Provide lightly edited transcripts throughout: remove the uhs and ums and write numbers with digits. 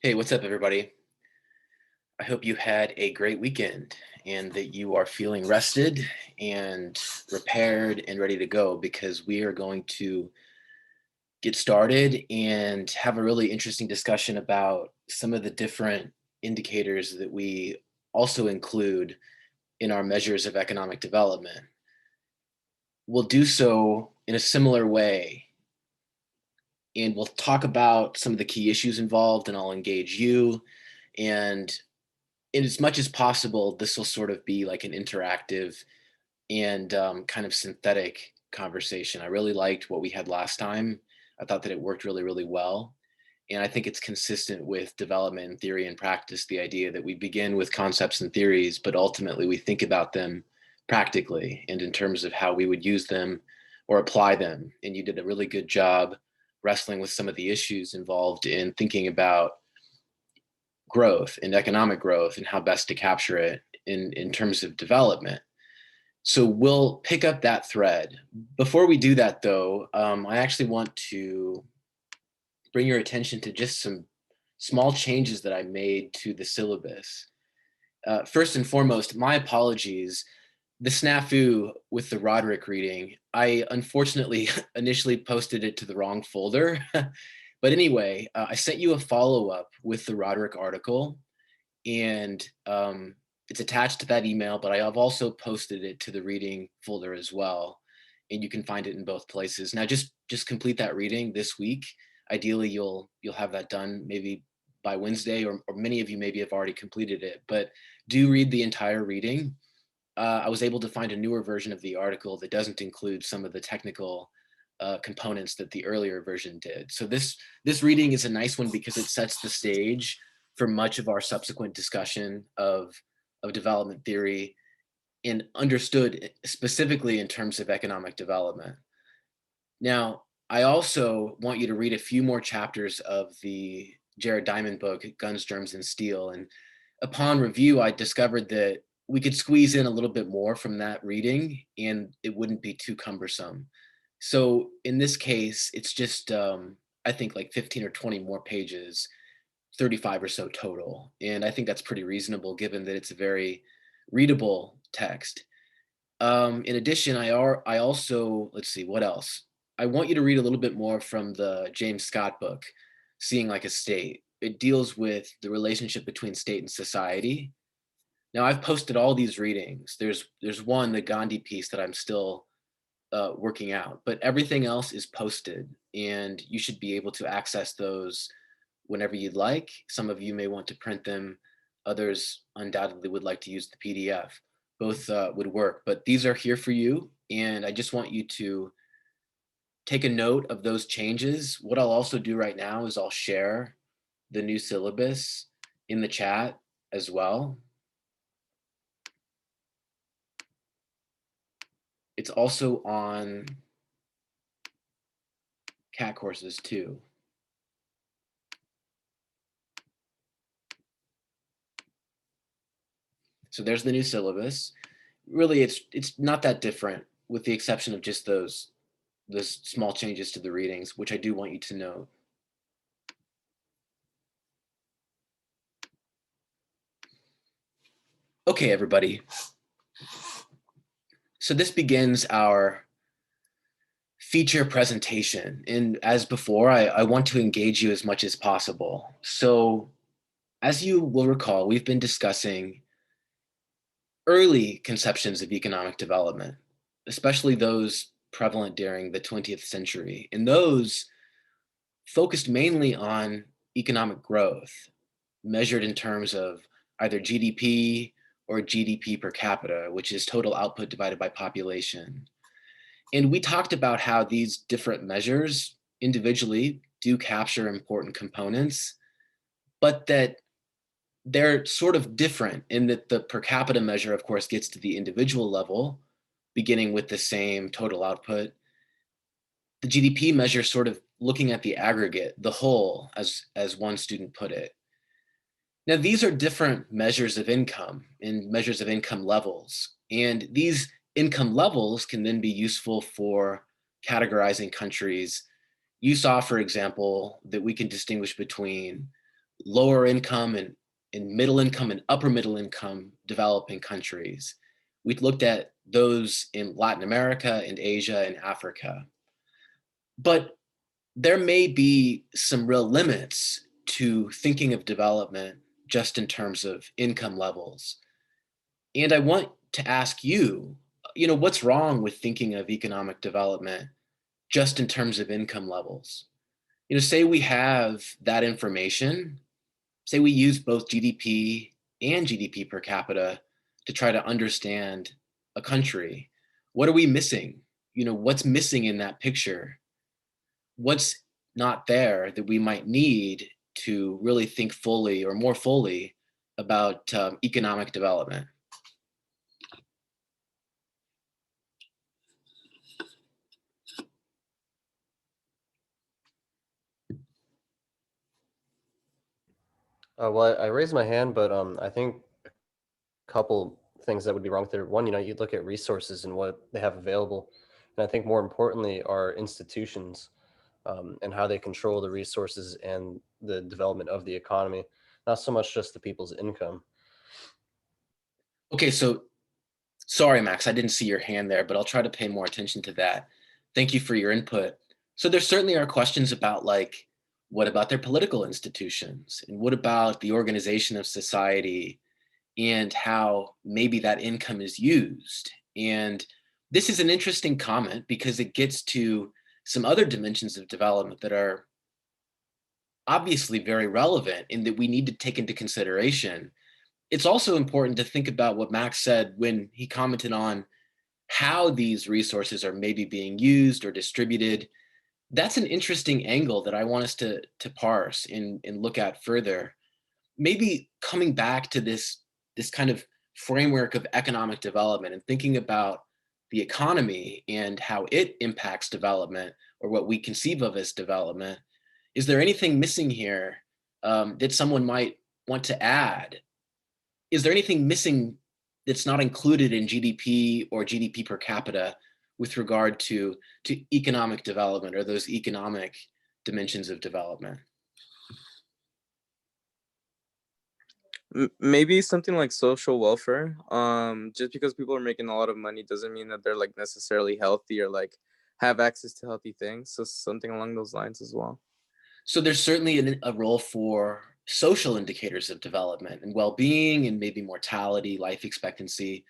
Hey, what's up, everybody? I hope you had a great weekend and that you are feeling rested and prepared and ready to go because we are going to get started and have a really interesting discussion about some of the different indicators that we also include in our measures of economic development. We'll do so in a similar way, and we'll talk about some of the key issues involved, and I'll engage you. And in as much as possible, this will sort of be like an interactive and kind of synthetic conversation. I really liked what we had last time. I thought that it worked really, really well. And I think it's consistent with development in theory and practice, the idea that we begin with concepts and theories, but ultimately we think about them practically and in terms of how we would use them or apply them. And you did a really good job wrestling with some of the issues involved in thinking about growth and economic growth and how best to capture it in terms of development. So we'll pick up that thread. Before we do that, though, I actually want to bring your attention to just some small changes that I made to the syllabus. First and foremost, my apologies. The snafu with the Roderick reading, I unfortunately initially posted it to the wrong folder. But anyway, I sent you a follow up with the Roderick article, and it's attached to that email, but I have also posted it to the reading folder as well. And you can find it in both places. Now just complete that reading this week. Ideally, you'll have that done maybe by Wednesday, or many of you maybe have already completed it, but do read the entire reading. I was able to find a newer version of the article that doesn't include some of the technical components that the earlier version did. So this reading is a nice one because it sets the stage for much of our subsequent discussion of development theory and understood specifically in terms of economic development. Now, I also want you to read a few more chapters of the Jared Diamond book, Guns, Germs, and Steel. And upon review, I discovered that we could squeeze in a little bit more from that reading and it wouldn't be too cumbersome. So in this case, it's just, I think, like 15 or 20 more pages, 35 or so total. And I think that's pretty reasonable given that it's a very readable text. In addition, I also, let's see, what else? I want you to read a little bit more from the James Scott book, Seeing Like a State. It deals with the relationship between state and society. Now, I've posted all these readings. There's one, the Gandhi piece, that I'm still working out, but everything else is posted, and you should be able to access those whenever you'd like. Some of you may want to print them. Others undoubtedly would like to use the PDF. Both would work, but these are here for you. And I just want you to take a note of those changes. What I'll also do right now is I'll share the new syllabus in the chat as well. It's also on cat courses too. So there's the new syllabus. Really, it's not that different, with the exception of just those small changes to the readings, which I do want you to note. Okay, everybody. So this begins our feature presentation. And as before, I want to engage you as much as possible. So as you will recall, we've been discussing early conceptions of economic development, especially those prevalent during the 20th century. And those focused mainly on economic growth, measured in terms of either GDP or GDP per capita, which is total output divided by population. And we talked about how these different measures individually do capture important components, but that they're sort of different in that the per capita measure, of course, gets to the individual level, beginning with the same total output. The GDP measure sort of looking at the aggregate, the whole, as one student put it. Now, these are different measures of income and measures of income levels. And these income levels can then be useful for categorizing countries. You saw, for example, that we can distinguish between lower income and middle income and upper middle income developing countries. We looked at those in Latin America and Asia and Africa. But there may be some real limits to thinking of development just in terms of income levels. And I want to ask you, what's wrong with thinking of economic development just in terms of income levels? Say we have that information, say we use both GDP and GDP per capita to try to understand a country. What are we missing? What's missing in that picture? What's not there that we might need to really think fully or more fully about economic development? Well, I raised my hand, but I think a couple things that would be wrong with it. One, you look at resources and what they have available, and I think more importantly are institutions and how they control the resources and the development of the economy, not so much just the people's income. Okay, so sorry, Max, I didn't see your hand there, but I'll try to pay more attention to that. Thank you for your input. So there certainly are questions about like, what about their political institutions? And what about the organization of society and how maybe that income is used? And this is an interesting comment because it gets to some other dimensions of development that are obviously very relevant and that we need to take into consideration. It's also important to think about what Max said when he commented on how these resources are maybe being used or distributed. That's an interesting angle that I want us to parse and look at further. Maybe coming back to this kind of framework of economic development and thinking about the economy and how it impacts development or what we conceive of as development. Is there anything missing here that someone might want to add? Is there anything missing that's not included in GDP or GDP per capita with regard to economic development or those economic dimensions of development? Maybe something like social welfare. Just because people are making a lot of money doesn't mean that they're like necessarily healthy or like have access to healthy things. So something along those lines as well. So there's certainly a role for social indicators of development and well-being and maybe mortality, life expectancy,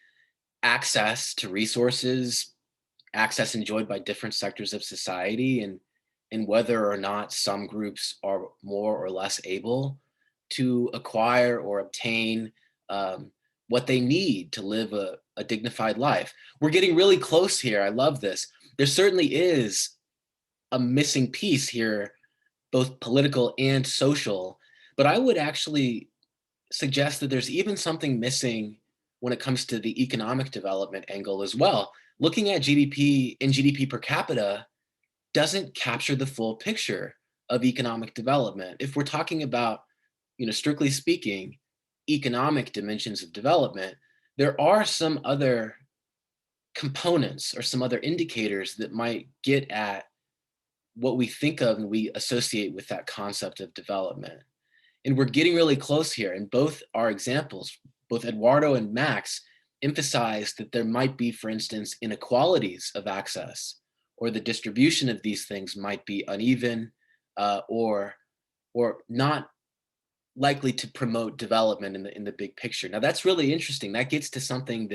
access to resources, access enjoyed by different sectors of society, and whether or not some groups are more or less able to acquire or obtain what they need to live a dignified life. We're getting really close here. I love this. There certainly is a missing piece here, both political and social, but I would actually suggest that there's even something missing when it comes to the economic development angle as well. Looking at GDP and GDP per capita doesn't capture the full picture of economic development. If we're talking about, strictly speaking, economic dimensions of development, there are some other components or some other indicators that might get at what we think of and we associate with that concept of development. And we're getting really close here. And both our examples, both Eduardo and Max, emphasize that there might be, for instance, inequalities of access, or the distribution of these things might be uneven or not likely to promote development in the big picture. Now that's really interesting. That gets to something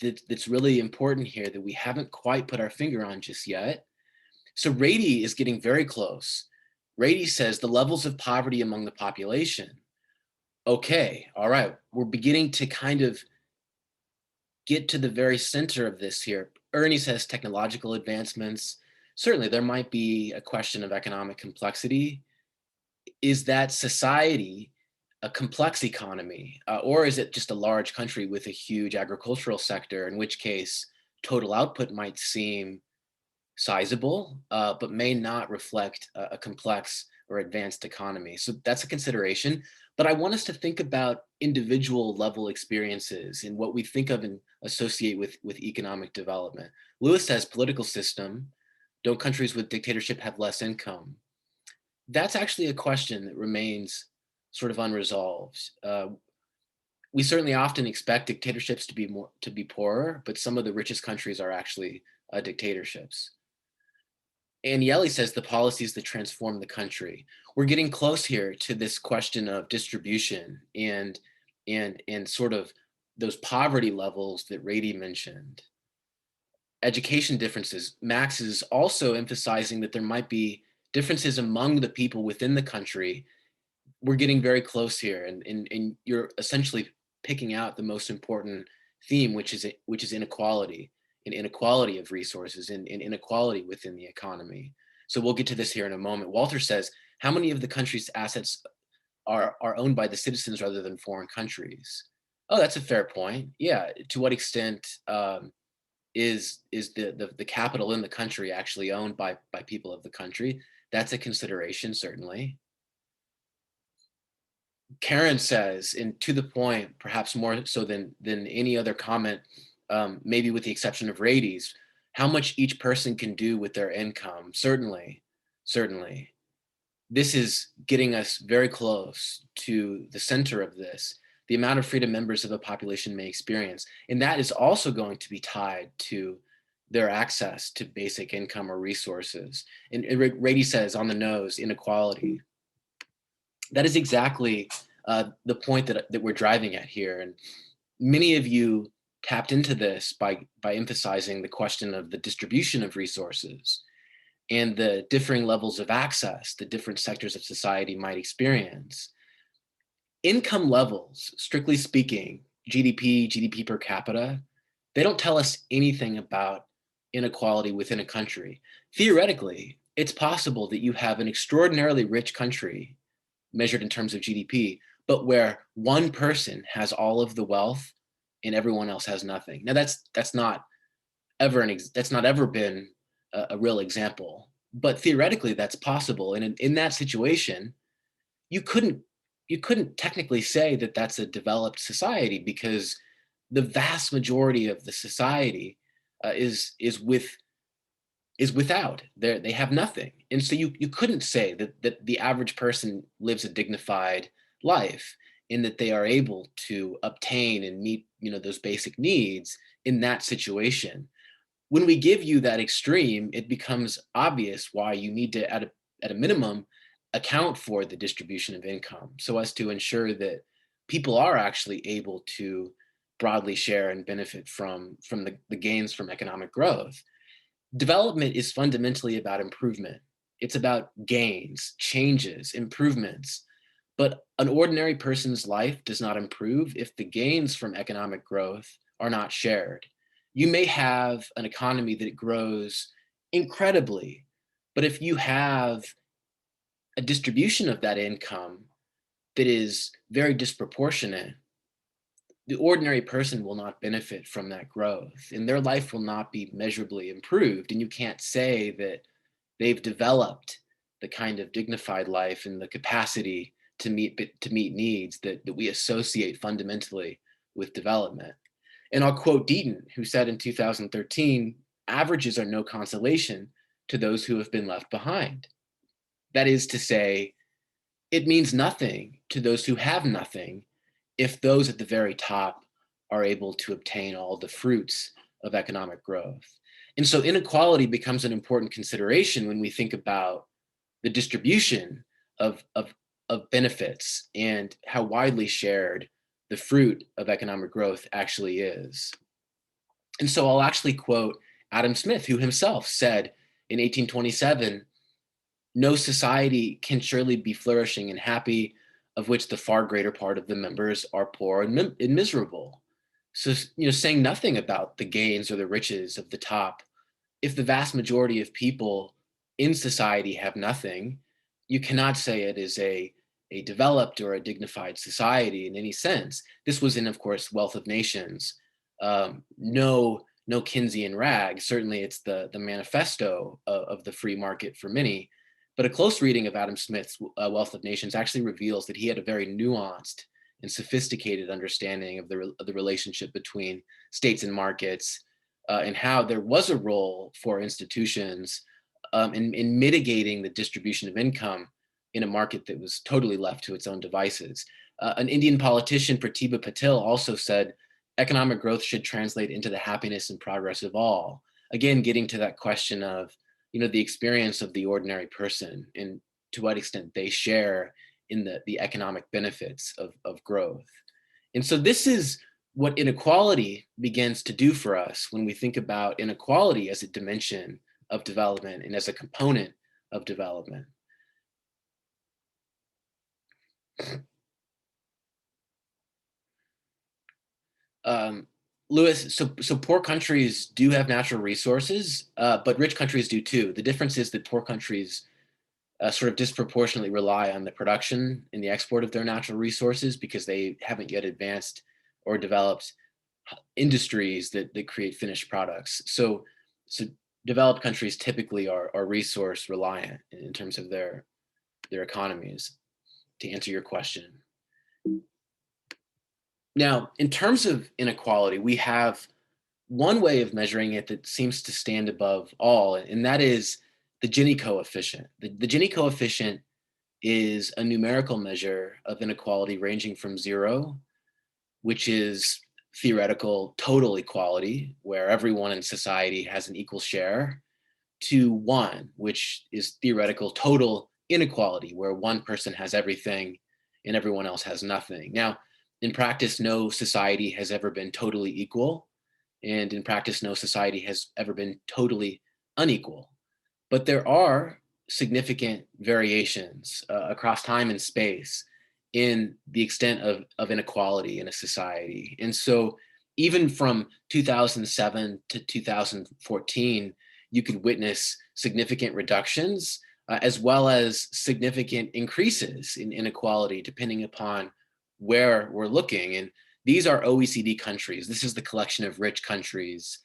that's really important here that we haven't quite put our finger on just yet. So Rady is getting very close. Rady says the levels of poverty among the population. Okay, all right, we're beginning to kind of get to the very center of this here. Ernie says technological advancements. Certainly, there might be a question of economic complexity. Is that society a complex economy, or is it just a large country with a huge agricultural sector, in which case total output might seem sizable, but may not reflect a complex or advanced economy. So that's a consideration. But I want us to think about individual level experiences and what we think of and associate with economic development. Lewis says political system. Don't countries with dictatorship have less income? That's actually a question that remains sort of unresolved. We certainly often expect dictatorships to be poorer, but some of the richest countries are actually dictatorships. And Yeli says the policies that transform the country. We're getting close here to this question of distribution and sort of those poverty levels that Rady mentioned. Education differences. Max is also emphasizing that there might be differences among the people within the country. We're getting very close here, and you're essentially picking out the most important theme, which is inequality, and inequality of resources, and inequality within the economy. So we'll get to this here in a moment. Walter says, how many of the country's assets are owned by the citizens rather than foreign countries? Oh, that's a fair point. Yeah, to what extent is the capital in the country actually owned by people of the country? That's a consideration, certainly. Karen says, and to the point, perhaps more so than any other comment, maybe with the exception of Rady's, how much each person can do with their income. Certainly, certainly. This is getting us very close to the center of this, the amount of freedom members of a population may experience. And that is also going to be tied to their access to basic income or resources. And Rady says on the nose, inequality. That is exactly the point that we're driving at here. And many of you tapped into this by emphasizing the question of the distribution of resources and the differing levels of access that different sectors of society might experience. Income levels, strictly speaking, GDP per capita, they don't tell us anything about inequality within a country. Theoretically, it's possible that you have an extraordinarily rich country measured in terms of GDP, but where one person has all of the wealth and everyone else has nothing. Now that's not ever been a real example, but theoretically that's possible. And in that situation, you couldn't technically say that that's a developed society, because the vast majority of the society is without. They have nothing, and so you couldn't say that the average person lives a dignified life, in that they are able to obtain and meet those basic needs in that situation. When we give you that extreme, it becomes obvious why you need to, at a minimum, account for the distribution of income, so as to ensure that people are actually able to broadly share and benefit from the gains from economic growth. Development is fundamentally about improvement. It's about gains, changes, improvements. But an ordinary person's life does not improve if the gains from economic growth are not shared. You may have an economy that grows incredibly, but if you have a distribution of that income that is very disproportionate, the ordinary person will not benefit from that growth, and their life will not be measurably improved. And you can't say that they've developed the kind of dignified life and the capacity to meet needs that we associate fundamentally with development. And I'll quote Deaton, who said in 2013, averages are no consolation to those who have been left behind. That is to say, it means nothing to those who have nothing if those at the very top are able to obtain all the fruits of economic growth. And so inequality becomes an important consideration when we think about the distribution of benefits and how widely shared the fruit of economic growth actually is. And so I'll actually quote Adam Smith, who himself said in 1827, no society can surely be flourishing and happy of which the far greater part of the members are poor and miserable. So, saying nothing about the gains or the riches of the top, if the vast majority of people in society have nothing, you cannot say it is a developed or a dignified society in any sense. This was in, of course, Wealth of Nations. No Keynesian rag. Certainly, it's the manifesto of the free market for many. But a close reading of Adam Smith's Wealth of Nations actually reveals that he had a very nuanced and sophisticated understanding of the relationship between states and markets, and how there was a role for institutions in mitigating the distribution of income in a market that was totally left to its own devices. An Indian politician, Pratibha Patil, also said economic growth should translate into the happiness and progress of all. Again, getting to that question of, the experience of the ordinary person and to what extent they share in the economic benefits of growth. And so this is what inequality begins to do for us when we think about inequality as a dimension of development and as a component of development. Lewis, so poor countries do have natural resources, but rich countries do too. The difference is that poor countries sort of disproportionately rely on the production and the export of their natural resources because they haven't yet advanced or developed industries that create finished products. So developed countries typically are resource reliant in terms of their economies, to answer your question. Now, in terms of inequality, we have one way of measuring it that seems to stand above all, and that is the Gini coefficient. The Gini coefficient is a numerical measure of inequality ranging from 0, which is theoretical total equality, where everyone in society has an equal share, to 1, which is theoretical total inequality, where one person has everything and everyone else has nothing. Now, in practice, no society has ever been totally equal, and in practice, no society has ever been totally unequal. But there are significant variations across time and space in the extent of inequality in a society. And so even from 2007 to 2014, you could witness significant reductions as well as significant increases in inequality depending upon where we're looking. And these are OECD countries. This is the collection of rich countries.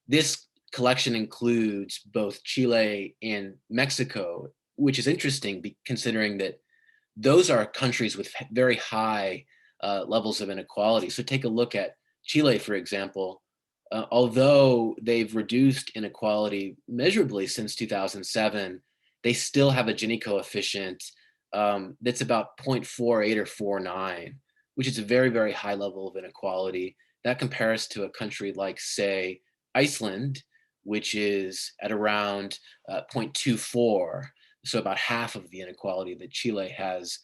This collection includes both Chile and Mexico, which is interesting considering that those are countries with very high levels of inequality. So take a look at Chile, for example. Although they've reduced inequality measurably since 2007, they still have a Gini coefficient that's about 0.48 or 0.49, which is a very, very high level of inequality. That compares to a country like, say, Iceland, which is at around 0.24, so about half of the inequality that Chile has,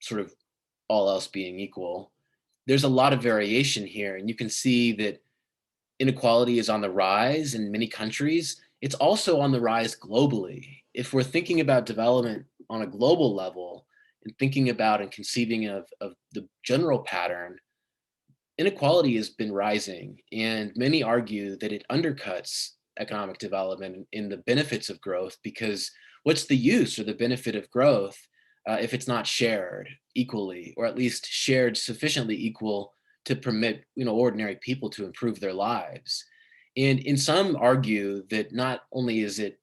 sort of all else being equal. There's a lot of variation here, and you can see that inequality is on the rise in many countries. It's also on the rise globally. If we're thinking about development on a global level and thinking about and conceiving of the general pattern, inequality has been rising, and many argue that it undercuts economic development in the benefits of growth, because what's the use or the benefit of growth if it's not shared equally, or at least shared sufficiently equal to permit ordinary people to improve their lives? And some argue that not only is it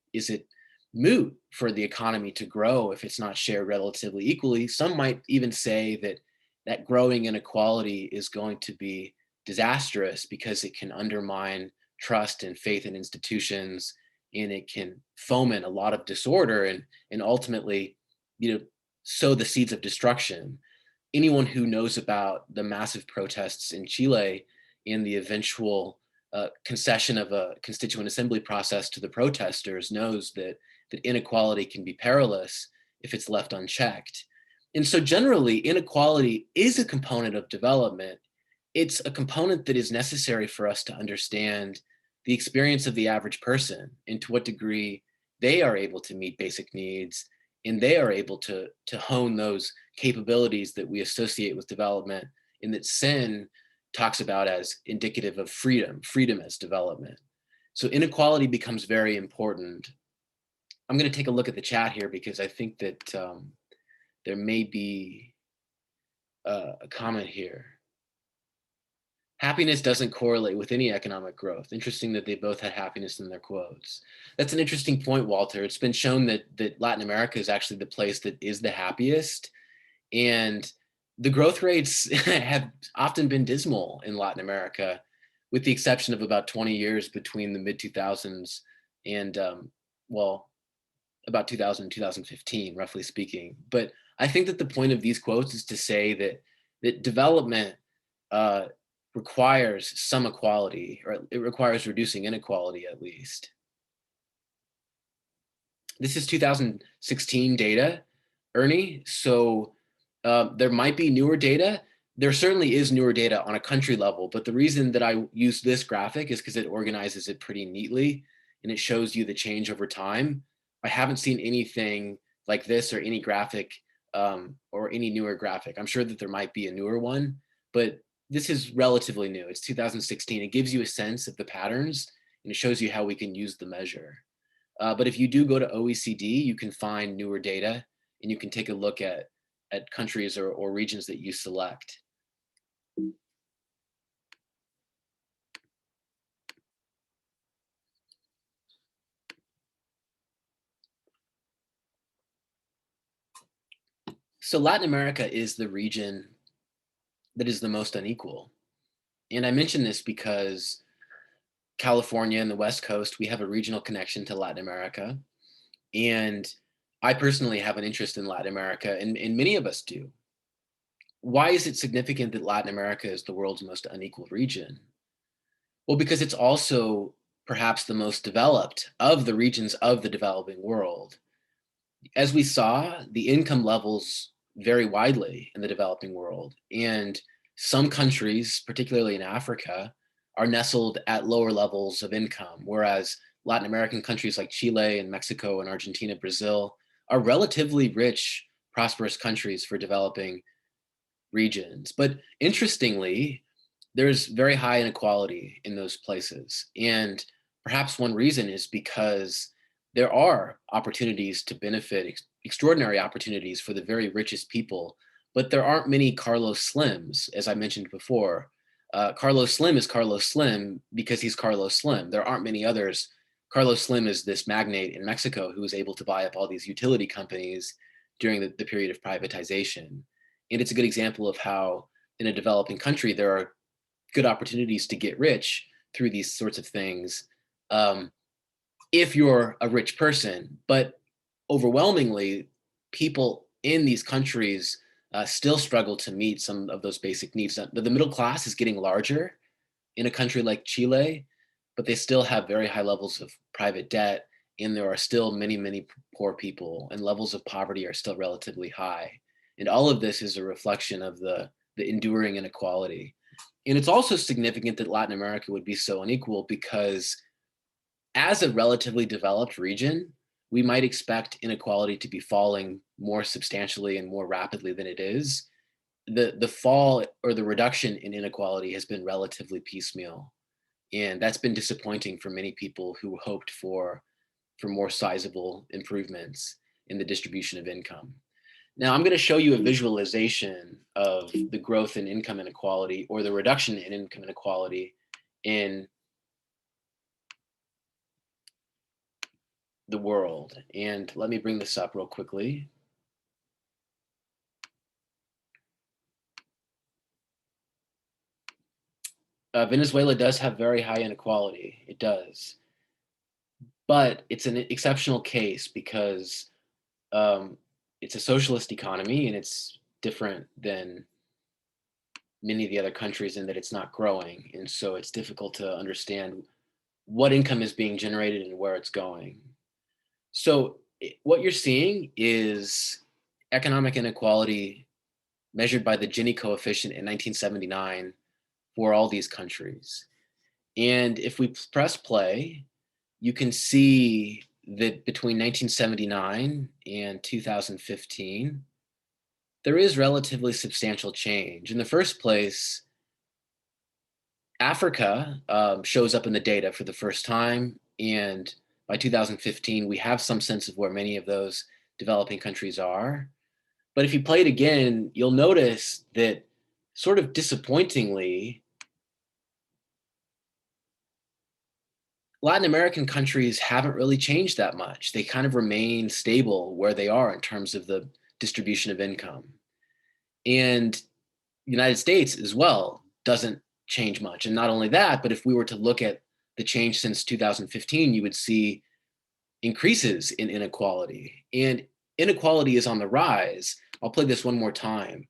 moot for the economy to grow if it's not shared relatively equally, some might even say that growing inequality is going to be disastrous because it can undermine trust and faith in institutions, and it can foment a lot of disorder and ultimately sow the seeds of destruction. Anyone who knows about the massive protests in Chile and the eventual concession of a constituent assembly process to the protesters knows that inequality can be perilous if it's left unchecked. And so generally, inequality is a component of development. It's a component that is necessary for us to understand the experience of the average person and to what degree they are able to meet basic needs, and they are able to hone those capabilities that we associate with development, and that Sen talks about as indicative of freedom as development. So inequality becomes very important. I'm going to take a look at the chat here because I think that there may be a comment here. Happiness doesn't correlate with any economic growth. Interesting that they both had happiness in their quotes. That's an interesting point, Walter. It's been shown that Latin America is actually the place that is the happiest. And the growth rates have often been dismal in Latin America, with the exception of about 20 years between the mid 2000s and, about 2000, 2015, roughly speaking. But I think that the point of these quotes is to say that development uh, requires some equality, or it requires reducing inequality at least. This is 2016 data, Ernie. So there might be newer data. There certainly is newer data on a country level, but the reason that I use this graphic is because it organizes it pretty neatly and it shows you the change over time. I haven't seen anything like this or any graphic or any newer graphic. I'm sure that there might be a newer one, but this is relatively new. It's 2016. It gives you a sense of the patterns and it shows you how we can use the measure. But if you do go to OECD, you can find newer data and you can take a look at countries or regions that you select. So Latin America is the region that is the most unequal. And I mention this because California and the West Coast, we have a regional connection to Latin America. And I personally have an interest in Latin America, and many of us do. Why is it significant that Latin America is the world's most unequal region? Well, because it's also perhaps the most developed of the regions of the developing world. As we saw, the income levels vary widely in the developing world. And some countries, particularly in Africa, are nestled at lower levels of income, whereas Latin American countries like Chile and Mexico and Argentina, Brazil are relatively rich, prosperous countries for developing regions. But interestingly, there's very high inequality in those places. And perhaps one reason is because there are opportunities to benefit, extraordinary opportunities for the very richest people, but there aren't many Carlos Slims, as I mentioned before. Carlos Slim is Carlos Slim because he's Carlos Slim. There aren't many others. Carlos Slim is this magnate in Mexico who was able to buy up all these utility companies during the period of privatization. And it's a good example of how in a developing country, there are good opportunities to get rich through these sorts of things if you're a rich person. But overwhelmingly, people in these countries still struggle to meet some of those basic needs. The middle class is getting larger in a country like Chile, but they still have very high levels of private debt, and there are still many, many poor people, and levels of poverty are still relatively high. And all of this is a reflection of the enduring inequality. And it's also significant that Latin America would be so unequal because as a relatively developed region, we might expect inequality to be falling more substantially and more rapidly than it is. The fall or the reduction in inequality has been relatively piecemeal. And that's been disappointing for many people who hoped for more sizable improvements in the distribution of income. Now I'm going to show you a visualization of the growth in income inequality or the reduction in income inequality in the world. And let me bring this up real quickly. Venezuela does have very high inequality. It does. But it's an exceptional case because it's a socialist economy and it's different than many of the other countries in that it's not growing. And so it's difficult to understand what income is being generated and where it's going. So what you're seeing is economic inequality measured by the Gini coefficient in 1979 for all these countries. And if we press play, you can see that between 1979 and 2015, there is relatively substantial change. In the first place, Africa shows up in the data for the first time. And by 2015, we have some sense of where many of those developing countries are. But if you play it again, you'll notice that sort of disappointingly, Latin American countries haven't really changed that much. They kind of remain stable where they are in terms of the distribution of income. And the United States as well doesn't change much. And not only that, but if we were to look at the change since 2015, you would see increases in inequality. And inequality is on the rise. I'll play this one more time.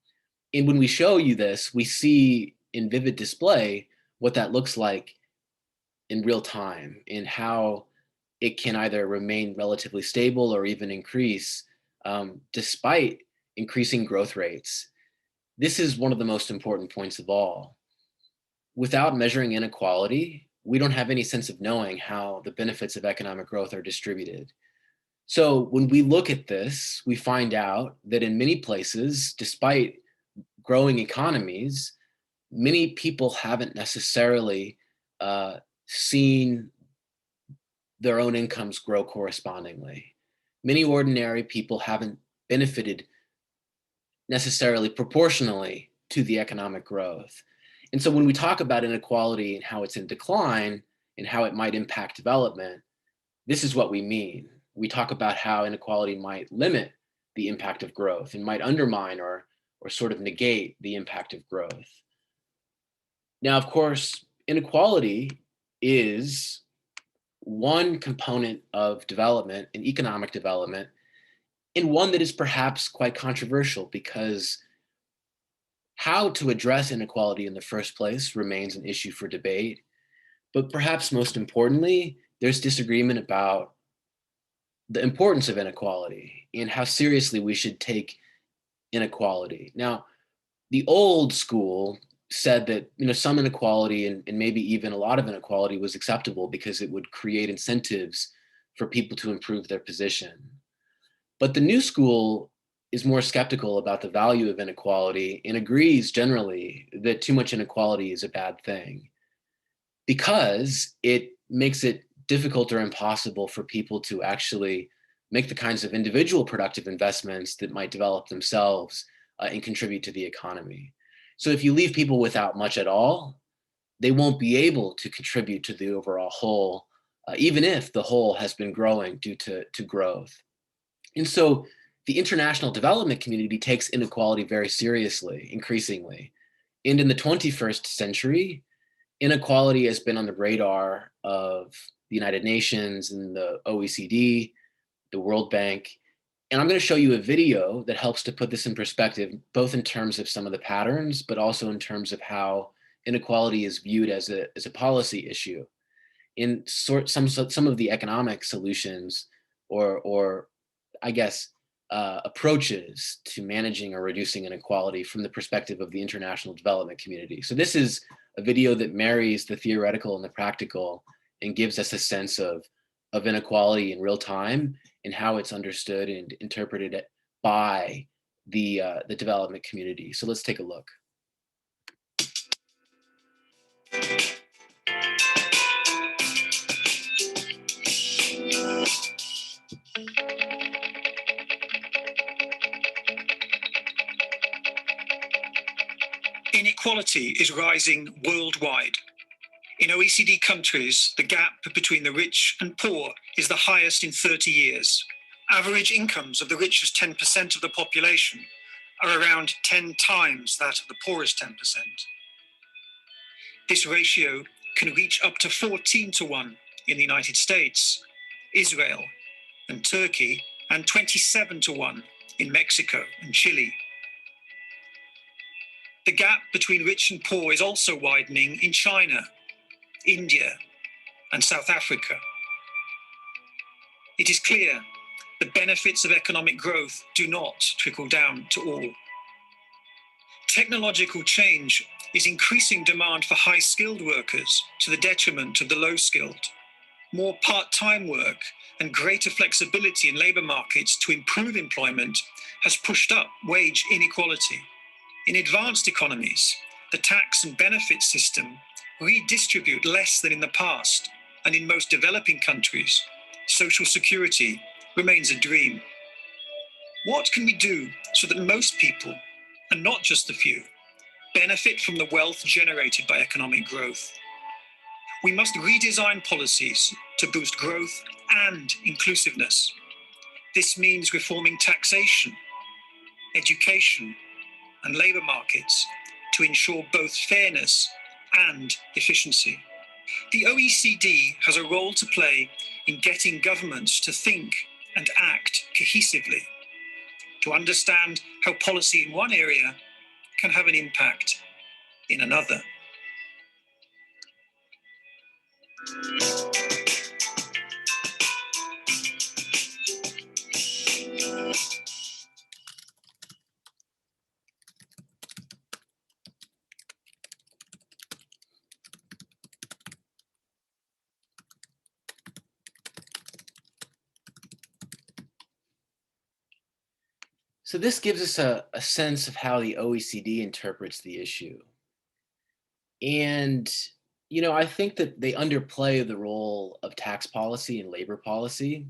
And when we show you this, we see in vivid display what that looks like in real time and how it can either remain relatively stable or even increase despite increasing growth rates. This is one of the most important points of all. Without measuring inequality, we don't have any sense of knowing how the benefits of economic growth are distributed. So when we look at this, we find out that in many places, despite growing economies, many people haven't necessarily seen their own incomes grow correspondingly. Many ordinary people haven't benefited necessarily proportionally to the economic growth. And so when we talk about inequality and how it's in decline and how it might impact development, this is what we mean. We talk about how inequality might limit the impact of growth and might undermine or sort of negate the impact of growth. Now, of course, inequality is one component of development and economic development, and one that is perhaps quite controversial because how to address inequality in the first place remains an issue for debate. But perhaps most importantly, there's disagreement about the importance of inequality and how seriously we should take inequality. Now, the old school said that some inequality and maybe even a lot of inequality was acceptable because it would create incentives for people to improve their position. But the new school is more skeptical about the value of inequality and agrees generally that too much inequality is a bad thing because it makes it difficult or impossible for people to actually make the kinds of individual productive investments that might develop themselves and contribute to the economy. So if you leave people without much at all, they won't be able to contribute to the overall whole, even if the whole has been growing due to growth. And so the international development community takes inequality very seriously, increasingly. And in the 21st century, inequality has been on the radar of the United Nations and the OECD, the World Bank. And I'm going to show you a video that helps to put this in perspective, both in terms of some of the patterns, but also in terms of how inequality is viewed as a policy issue. In some of the economic solutions or I guess, approaches to managing or reducing inequality from the perspective of the international development community. So this is a video that marries the theoretical and the practical and gives us a sense of inequality in real time and how it's understood and interpreted by the development community. So let's take a look. Inequality is rising worldwide. In OECD countries, the gap between the rich and poor is the highest in 30 years. Average incomes of the richest 10% of the population are around 10 times that of the poorest 10%. This ratio can reach up to 14 to 1 in the United States, Israel, and Turkey, and 27 to 1 in Mexico and Chile. The gap between rich and poor is also widening in China, India, and South Africa. It is clear the benefits of economic growth do not trickle down to all. Technological change is increasing demand for high-skilled workers to the detriment of the low-skilled. More part-time work and greater flexibility in labour markets to improve employment has pushed up wage inequality. In advanced economies, the tax and benefit system redistribute less than in the past, and in most developing countries, social security remains a dream. What can we do so that most people, and not just the few, benefit from the wealth generated by economic growth? We must redesign policies to boost growth and inclusiveness. This means reforming taxation, education, and labour markets to ensure both fairness and efficiency. The OECD has a role to play in getting governments to think and act cohesively, to understand how policy in one area can have an impact in another. So this gives us a sense of how the OECD interprets the issue. And, I think that they underplay the role of tax policy and labor policy.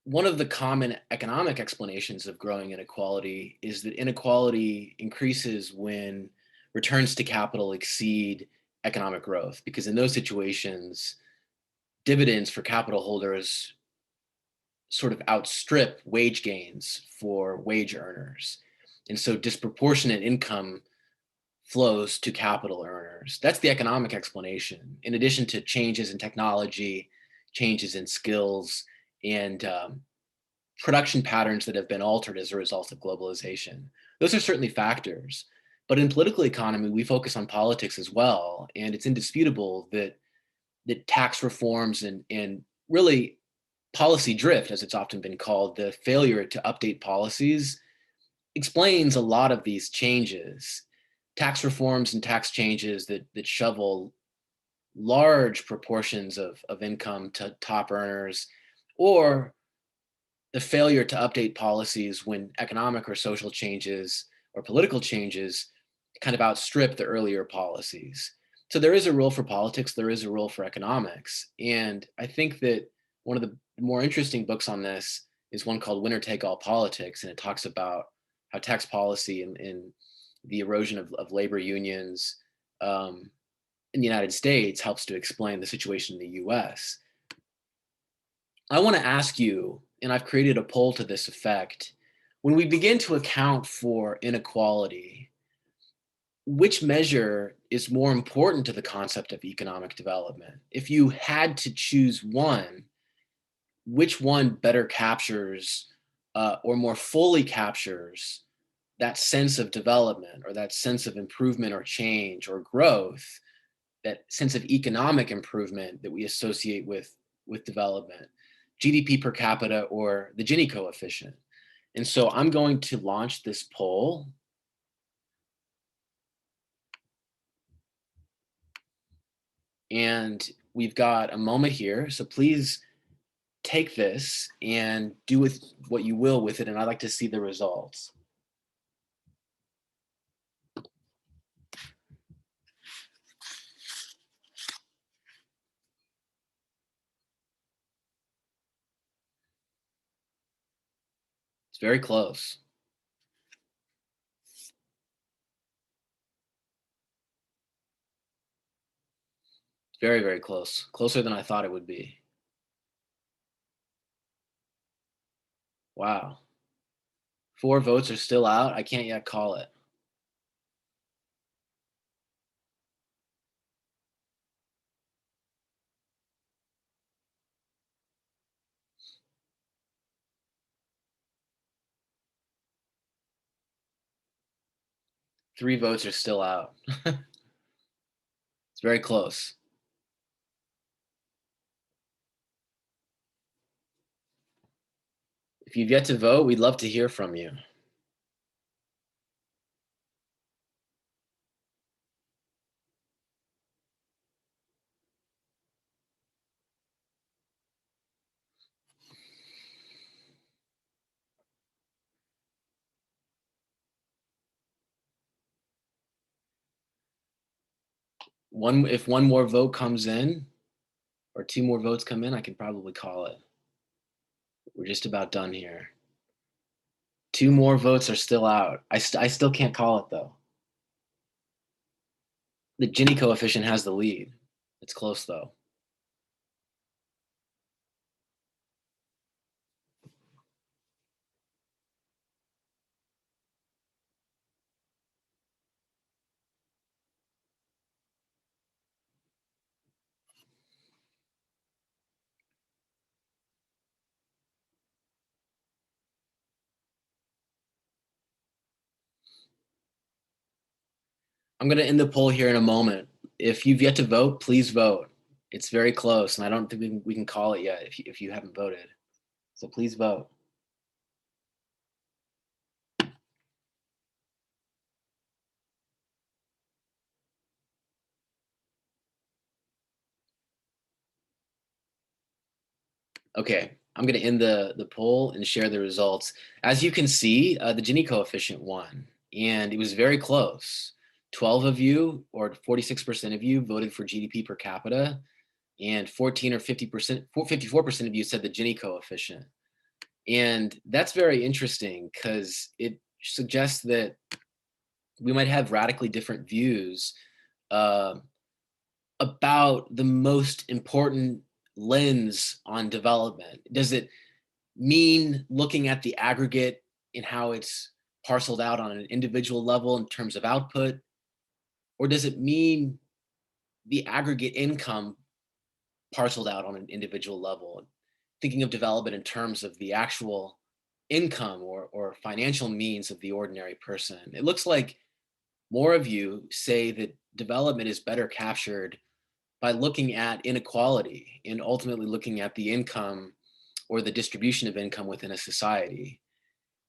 One of the common economic explanations of growing inequality is that inequality increases when returns to capital exceed economic growth, because in those situations, dividends for capital holders sort of outstrip wage gains for wage earners. And so disproportionate income flows to capital earners. That's the economic explanation, in addition to changes in technology, changes in skills, and production patterns that have been altered as a result of globalization. Those are certainly factors. But in political economy, we focus on politics as well. And it's indisputable that tax reforms and really policy drift, as it's often been called, the failure to update policies, explains a lot of these changes. Tax reforms and tax changes that shovel large proportions of income to top earners, or the failure to update policies when economic or social changes or political changes kind of outstrip the earlier policies. So there is a role for politics, there is a role for economics. And I think that one of the more interesting books on this is one called Winner Take All Politics. And it talks about how tax policy and the erosion of labor unions in the United States helps to explain the situation in the US. I want to ask you, and I've created a poll to this effect, when we begin to account for inequality, which measure is more important to the concept of economic development? If you had to choose one, which one better captures or more fully captures that sense of development or that sense of improvement or change or growth, that sense of economic improvement that we associate with development, GDP per capita or the Gini coefficient? And so I'm going to launch this poll. And we've got a moment here. So please take this and do with what you will with it. And I'd like to see the results. It's very close. It's very, very close. Closer than I thought it would be. Wow. 4 votes are still out. I can't yet call it. Three votes are still out. It's very close. If you've yet to vote, we'd love to hear from you. If one more vote comes in, or 2 more votes come in, I can probably call it. We're just about done here. 2 more votes are still out. I still can't call it though. The Gini coefficient has the lead. It's close though. I'm going to end the poll here in a moment. If you've yet to vote, please vote. It's very close, and I don't think we can call it yet if you haven't voted. So please vote. Okay, I'm going to end the poll and share the results. As you can see, the Gini coefficient won, and it was very close. 12 of you, or 46% of you, voted for GDP per capita, and 14 or 50%, 54% of you said the Gini coefficient. And that's very interesting because it suggests that we might have radically different views uh, about the most important lens on development. Does it mean looking at the aggregate and how it's parceled out on an individual level in terms of output? Or does it mean the aggregate income parceled out on an individual level? Thinking of development in terms of the actual income or financial means of the ordinary person. It looks like more of you say that development is better captured by looking at inequality and ultimately looking at the income or the distribution of income within a society.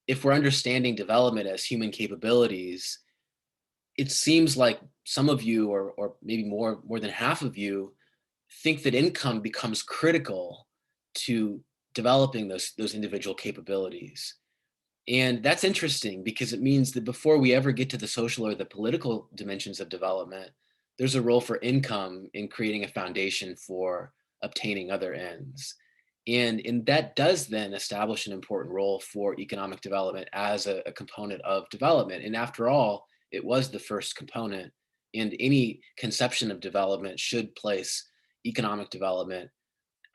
If we're understanding development as human capabilities, it seems like some of you, or maybe more than half of you, think that income becomes critical to developing those individual capabilities. And that's interesting because it means that before we ever get to the social or the political dimensions of development, there's a role for income in creating a foundation for obtaining other ends. And that does then establish an important role for economic development as a component of development. And after all, it was the first component, and any conception of development should place economic development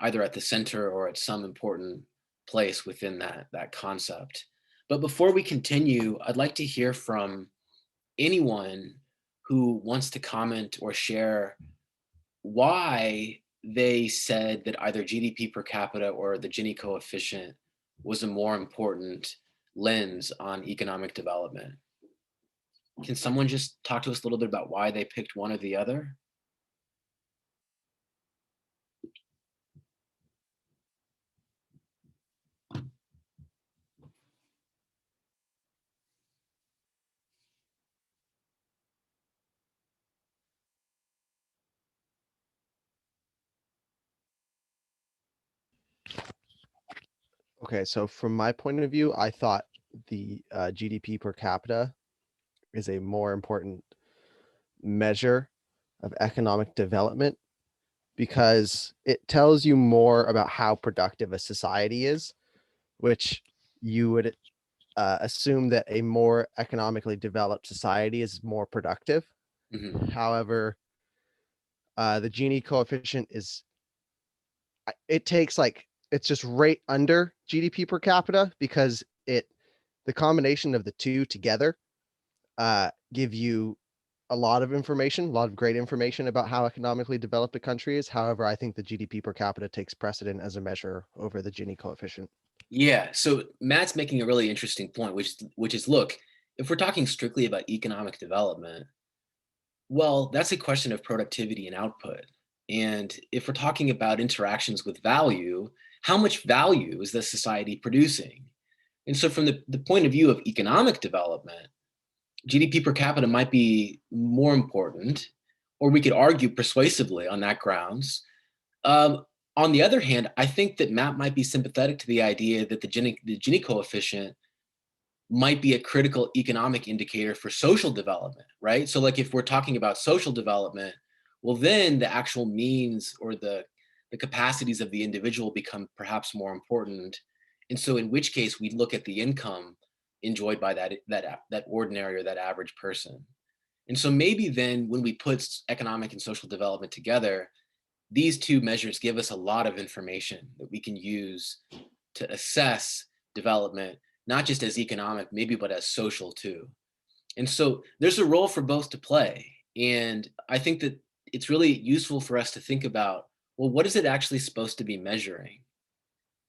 either at the center or at some important place within that concept. But before we continue, I'd like to hear from anyone who wants to comment or share why they said that either GDP per capita or the Gini coefficient was a more important lens on economic development. Can someone just talk to us a little bit about why they picked one or the other? Okay, so from my point of view, I thought the GDP per capita is a more important measure of economic development because it tells you more about how productive a society is, which you would assume that a more economically developed society is more productive. Mhm. However, the Gini coefficient is it takes like it's just right under GDP per capita because the combination of the two together give you a lot of information, a lot of great information about how economically developed a country is. However, I think the GDP per capita takes precedent as a measure over the Gini coefficient. Yeah, so Matt's making a really interesting point, which is look, if we're talking strictly about economic development, well, that's a question of productivity and output. And if we're talking about interactions with value, how much value is the society producing? And so from the point of view of economic development, GDP per capita might be more important, or we could argue persuasively on that grounds. On the other hand, I think that Matt might be sympathetic to the idea that the Gini coefficient might be a critical economic indicator for social development, right? So, like, if we're talking about social development, well, then the actual means or the capacities of the individual become perhaps more important. And so, in which case, we look at the income enjoyed by that ordinary or that average person. And so, maybe then, when we put economic and social development together, these two measures give us a lot of information that we can use to assess development, not just as economic, maybe, but as social too. And so there's a role for both to play. And I think that it's really useful for us to think about, well, what is it actually supposed to be measuring?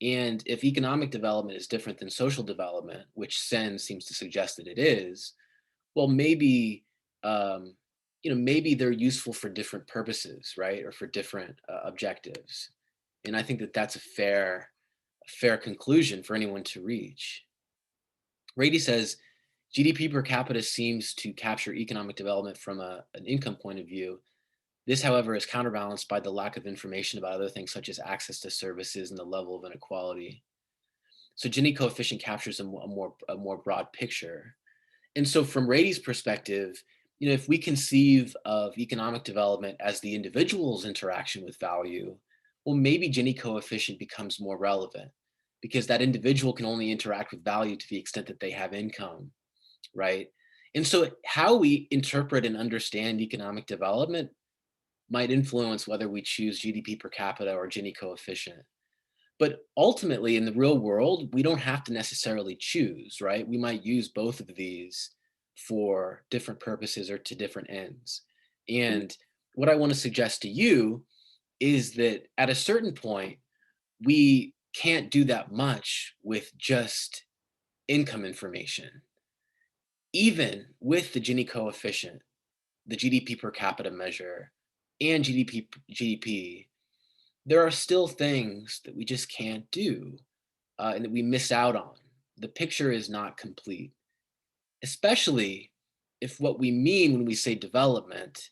And if economic development is different than social development, which Sen seems to suggest that it is, well, maybe maybe they're useful for different purposes, right? Or for different objectives. And I think that that's a fair conclusion for anyone to reach. Rady says GDP per capita seems to capture economic development from an income point of view. This, however, is counterbalanced by the lack of information about other things such as access to services and the level of inequality. So Gini coefficient captures a more broad picture. And so from Rady's perspective, if we conceive of economic development as the individual's interaction with value, well, maybe Gini coefficient becomes more relevant because that individual can only interact with value to the extent that they have income, right? And so how we interpret and understand economic development might influence whether we choose GDP per capita or Gini coefficient. But ultimately, in the real world, we don't have to necessarily choose, right? We might use both of these for different purposes or to different ends. And what I want to suggest to you is that at a certain point, we can't do that much with just income information. Even with the Gini coefficient, the GDP per capita measure, and GDP, there are still things that we just can't do and that we miss out on. The picture is not complete, especially if what we mean when we say development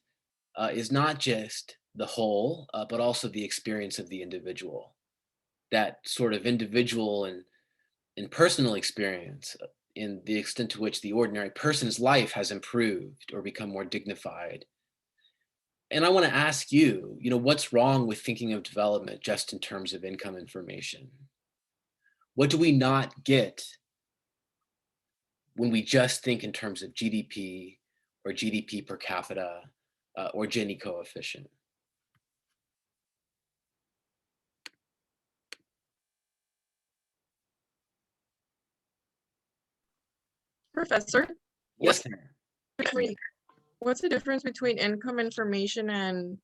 is not just the whole, but also the experience of the individual. That sort of individual and personal experience in the extent to which the ordinary person's life has improved or become more dignified. And I want to ask you, what's wrong with thinking of development just in terms of income information? What do we not get when we just think in terms of GDP or GDP per capita or Gini coefficient? Professor, Yes, ma'am. what's the difference between income information and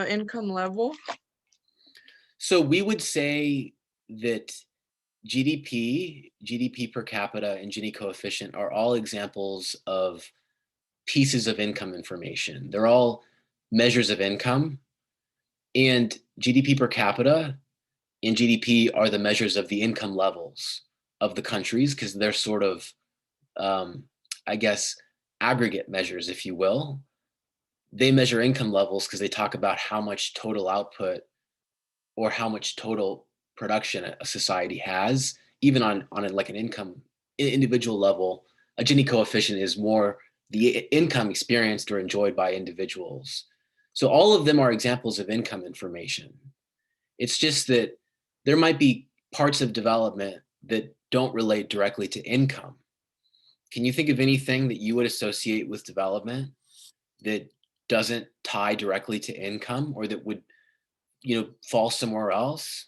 income level? So we would say that GDP per capita, and Gini coefficient are all examples of pieces of income information. They're all measures of income, and GDP per capita and GDP are the measures of the income levels of the countries because they're sort of, I guess, aggregate measures, if you will. They measure income levels because they talk about how much total output or how much total production a society has, even on like an income individual level. A Gini coefficient is more the income experienced or enjoyed by individuals. So all of them are examples of income information. It's just that there might be parts of development that don't relate directly to income. Can you think of anything that you would associate with development that doesn't tie directly to income or that would, fall somewhere else?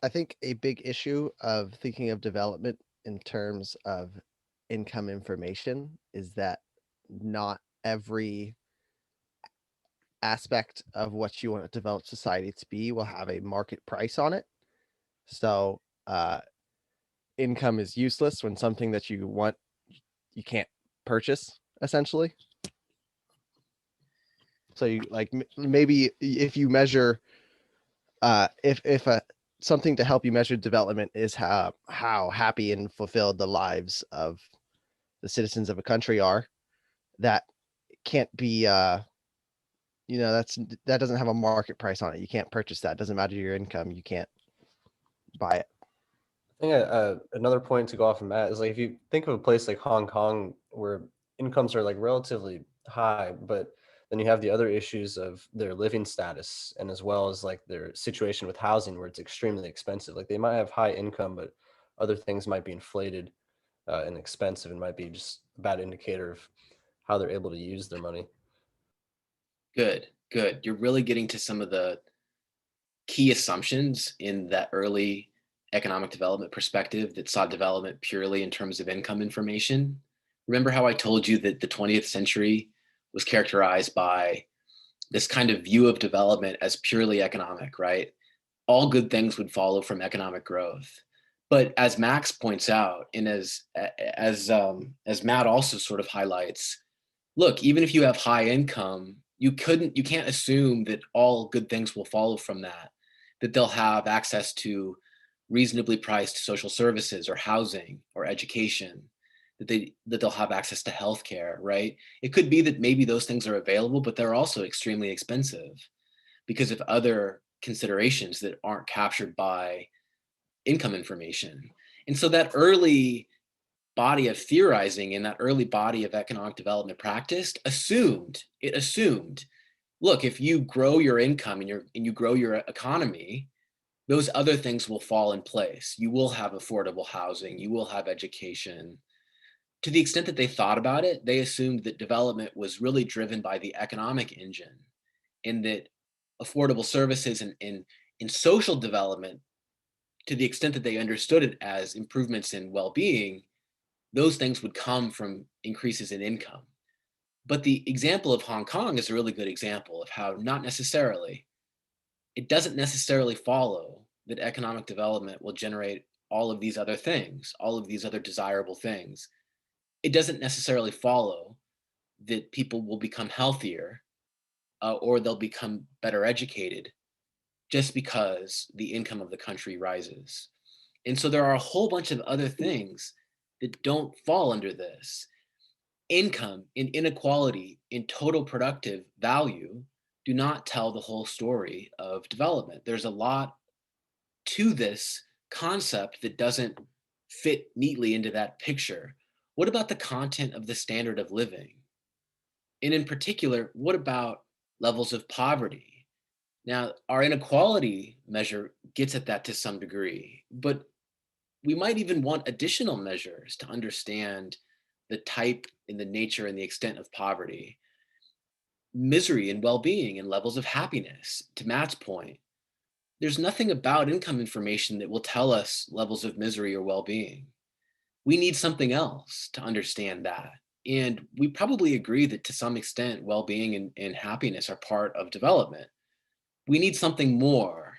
I think a big issue of thinking of development in terms of income information is that not every aspect of what you want to develop society to be will have a market price on it. So income is useless when something that you want you can't purchase, essentially. So you like maybe if you measure if a something to help you measure development is how happy and fulfilled the lives of the citizens of a country are, that can't be that doesn't have a market price on it. You can't purchase that. It doesn't matter your income, you can't buy it. I think another point to go off of Matt is like if you think of a place like Hong Kong where incomes are like relatively high, but then you have the other issues of their living status and as well as like their situation with housing where it's extremely expensive. Like they might have high income, but other things might be inflated and expensive and might be just a bad indicator of how they're able to use their money. Good, good. You're really getting to some of the key assumptions in that early economic development perspective that saw development purely in terms of income information. Remember how I told you that the 20th century was characterized by this kind of view of development as purely economic, right? All good things would follow from economic growth. But as Max points out, and as Matt also sort of highlights, look, even if you have high income, you can't assume that all good things will follow from that, that they'll have access to reasonably priced social services or housing or education, that they'll have access to healthcare, right? It could be that maybe those things are available, but they're also extremely expensive because of other considerations that aren't captured by income information. And so that early body of theorizing in that early body of economic development practice assumed, look, if you grow your income and you grow your economy, those other things will fall in place. You will have affordable housing, you will have education. To the extent that they thought about it, they assumed that development was really driven by the economic engine, and that affordable services and in social development, to the extent that they understood it as improvements in well-being, those things would come from increases in income. But the example of Hong Kong is a really good example of how not necessarily, it doesn't necessarily follow that economic development will generate all of these other things, all of these other desirable things. It doesn't necessarily follow that people will become healthier or they'll become better educated just because the income of the country rises. And so there are a whole bunch of other things that don't fall under this. Income and inequality in total productive value do not tell the whole story of development. There's a lot to this concept that doesn't fit neatly into that picture. What about the content of the standard of living? And in particular, what about levels of poverty? Now, our inequality measure gets at that to some degree, but we might even want additional measures to understand the type and the nature and the extent of poverty. Misery and well-being and levels of happiness, to Matt's point. There's nothing about income information that will tell us levels of misery or well-being. We need something else to understand that. And we probably agree that to some extent, well-being and happiness are part of development. We need something more.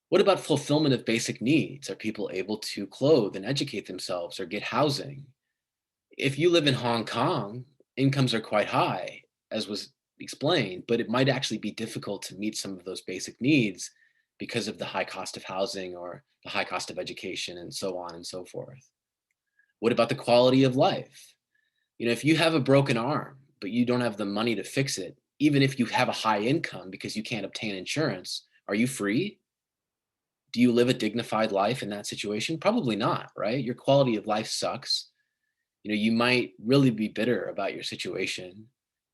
What about fulfillment of basic needs? Are people able to clothe and educate themselves or get housing? If you live in Hong Kong, incomes are quite high, as was explained, but it might actually be difficult to meet some of those basic needs because of the high cost of housing or the high cost of education and so on and so forth. What about the quality of life? You know, if you have a broken arm, but you don't have the money to fix it, even if you have a high income because you can't obtain insurance, are you free? Do you live a dignified life in that situation? Probably not, right? Your quality of life sucks. You know, you might really be bitter about your situation.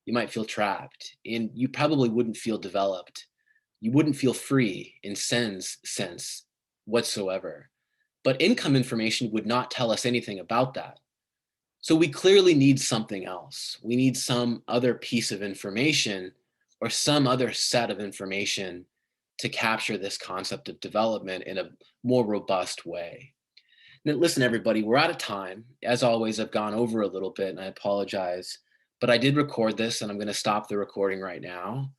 You might feel trapped, and you probably wouldn't feel developed. You wouldn't feel free in Sen's sense whatsoever. But income information would not tell us anything about that. So we clearly need something else. We need some other piece of information or some other set of information to capture this concept of development in a more robust way. Now, listen, everybody, we're out of time. As always, I've gone over a little bit and I apologize, but I did record this and I'm going to stop the recording right now.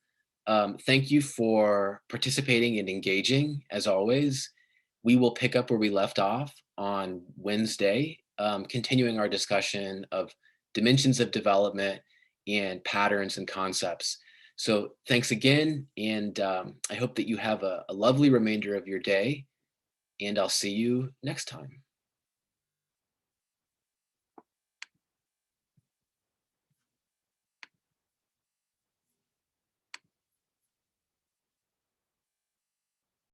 Thank you for participating and engaging. As always, we will pick up where we left off on Wednesday, continuing our discussion of dimensions of development and patterns and concepts. So thanks again, and I hope that you have a lovely remainder of your day, and I'll see you next time.